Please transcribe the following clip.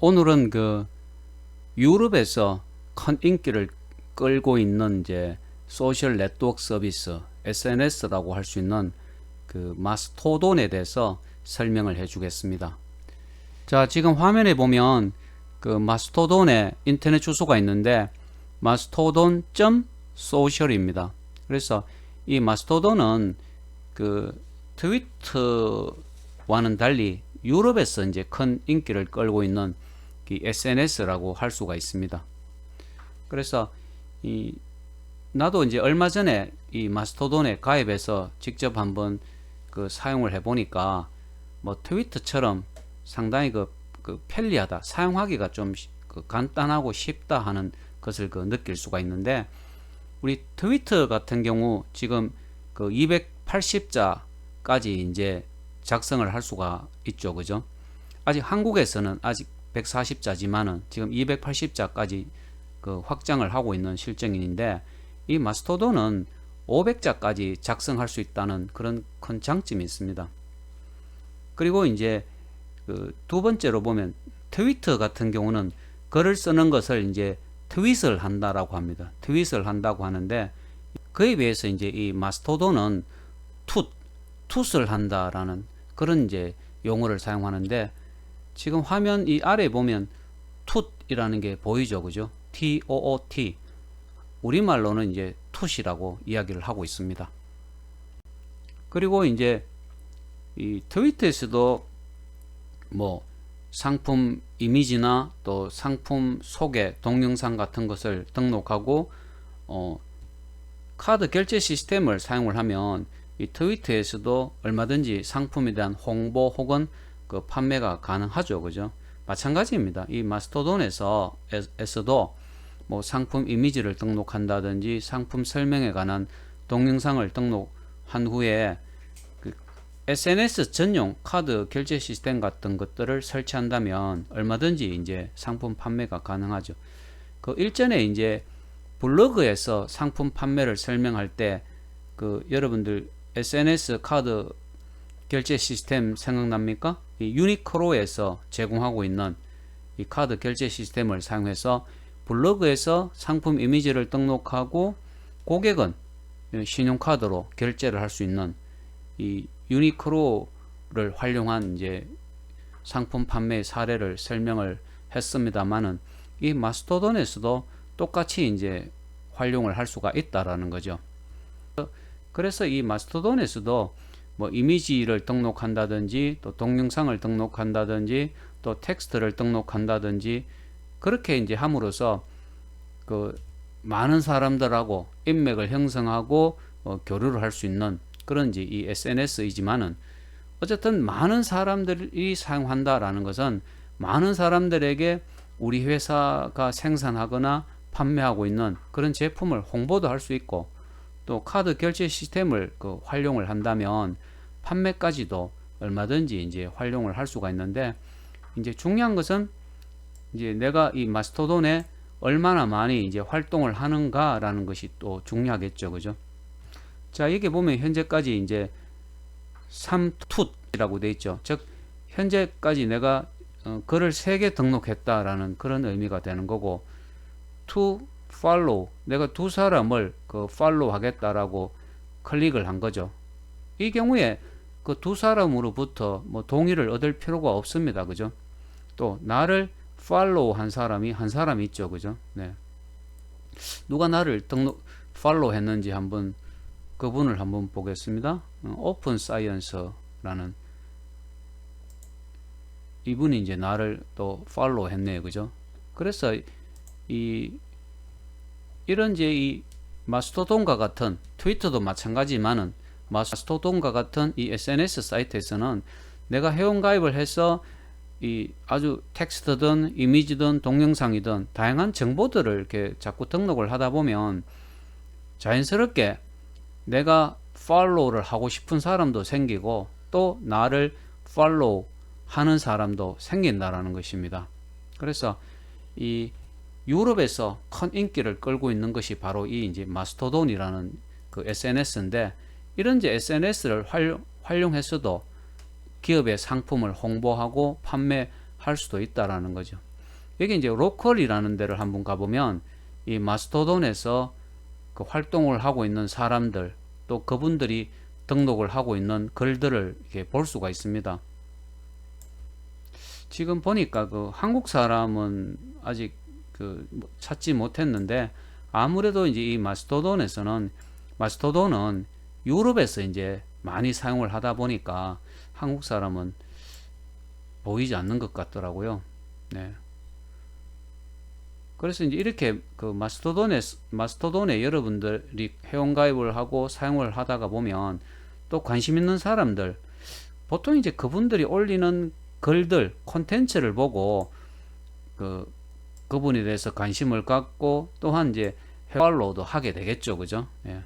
오늘은 그 유럽에서 큰 인기를 끌고 있는 이제 소셜 네트워크 서비스 SNS라고 할 수 있는 그 마스토돈에 대해서 설명을 해 주겠습니다. 자, 지금 화면에 보면 그 마스토돈의 인터넷 주소가 있는데 mastodon.social입니다. 그래서 이 마스토돈은 그 트위터와는 달리 유럽에서 이제 큰 인기를 끌고 있는 SNS라고 할 수가 있습니다. 그래서 나도 이제 얼마 전에 이 마스토돈에 가입해서 직접 한번 그 사용을 해보니까 뭐 트위터처럼 상당히 그 편리하다, 사용하기가 좀 간단하고 쉽다 하는 것을 느낄 수가 있는데, 우리 트위터 같은 경우 지금 그 280자까지 이제 작성을 할 수가 있죠, 그죠? 아직 한국에서는 아직 140자지만은 지금 280자까지 그 확장을 하고 있는 실정인데, 이 마스토돈은 500자까지 작성할 수 있다는 그런 큰 장점이 있습니다. 그리고 이제 그 두 번째로 보면 트위터 같은 경우는 글을 쓰는 것을 이제 트윗을 한다라고 합니다. 트윗을 한다고 하는데, 그에 비해서 이제 이 마스토돈은 툭을 한다라는 그런 이제 용어를 사용하는데, 지금 화면 이 아래 보면 툭이라는 게 보이죠, 그죠? TOOT. 우리말로는 이제 툭이라고 이야기를 하고 있습니다. 그리고 이제 이 트위터에서도 뭐 상품 이미지나 또 상품 소개 동영상 같은 것을 등록하고 카드 결제 시스템을 사용을 하면 이 트위터에서도 얼마든지 상품에 대한 홍보 혹은 그 판매가 가능하죠, 그죠? 마찬가지입니다. 이 마스토돈에서도 뭐 상품 이미지를 등록한다든지 상품 설명에 관한 동영상을 등록한 후에 SNS 전용 카드 결제 시스템 같은 것들을 설치한다면 얼마든지 이제 상품 판매가 가능하죠. 그 일전에 이제 블로그에서 상품 판매를 설명할 때 그 여러분들 SNS 카드 결제 시스템 생각납니까? 이 유니크로에서 제공하고 있는 이 카드 결제 시스템을 사용해서 블로그에서 상품 이미지를 등록하고 고객은 신용카드로 결제를 할 수 있는 이 유니크로를 활용한 이제 상품 판매 사례를 설명을 했습니다만은, 이 마스토돈에서도 똑같이 이제 활용을 할 수가 있다라는 거죠. 그래서 이 마스토돈에서도 뭐 이미지를 등록한다든지 또 동영상을 등록한다든지 또 텍스트를 등록한다든지 그렇게 이제 함으로써 그 많은 사람들하고 인맥을 형성하고 교류를 할 수 있는 그런 이제 이 SNS이지만은, 어쨌든 많은 사람들이 사용한다라는 것은 많은 사람들에게 우리 회사가 생산하거나 판매하고 있는 그런 제품을 홍보도 할 수 있고, 또 카드 결제 시스템을 활용을 한다면 판매까지도 얼마든지 이제 활용을 할 수가 있는데, 이제 중요한 것은 이제 내가 이 마스토돈에 얼마나 많이 이제 활동을 하는가라는 것이 또 중요하겠죠, 그죠? 자, 여기 보면 현재까지 이제 3툭이라고 되어 있죠. 즉 현재까지 내가 글을 3개 등록했다라는 그런 의미가 되는 거고, to follow, 내가 두 사람을 follow 하겠다라고 클릭을 한 거죠. 이 경우에 그 두 사람으로부터 뭐 동의를 얻을 필요가 없습니다, 그죠? 또 나를 follow 한 사람이 한 사람 있죠, 그죠? 네. 누가 나를 follow 했는지 한번 그분을 한번 보겠습니다. 오픈 사이언스라는 이분이 이제 나를 또 팔로우 했네요, 그죠? 그래서 이런 이제 이 마스토돈과 같은, 트위터도 마찬가지지만은 마스토돈과 같은 이 SNS 사이트에서는 내가 회원 가입을 해서 이 아주 텍스트든 이미지든 동영상이든 다양한 정보들을 이렇게 자꾸 등록을 하다 보면 자연스럽게 내가 팔로우를 하고 싶은 사람도 생기고 또 나를 팔로우 하는 사람도 생긴다라는 것입니다. 그래서 이 유럽에서 큰 인기를 끌고 있는 것이 바로 이 이제 마스토돈이라는 그 SNS인데, 이런 이제 SNS를 활용해서도 기업의 상품을 홍보하고 판매할 수도 있다라는 거죠. 여기 이제 로컬이라는 데를 한번 가보면 이 마스토돈에서 그 활동을 하고 있는 사람들 또 그분들이 등록을 하고 있는 글들을 이렇게 볼 수가 있습니다. 지금 보니까 그 한국 사람은 아직 그 찾지 못했는데 아무래도 이제 이 마스토돈은 유럽에서 이제 많이 사용을 하다 보니까 한국 사람은 보이지 않는 것 같더라고요. 네. 그래서 이제 이렇게 그 마스토돈에 여러분들이 회원가입을 하고 사용을 하다가 보면 또 관심 있는 사람들, 보통 이제 그분들이 올리는 글들, 콘텐츠를 보고 그분에 대해서 관심을 갖고 또한 이제 팔로우도 하게 되겠죠. 그죠? 예.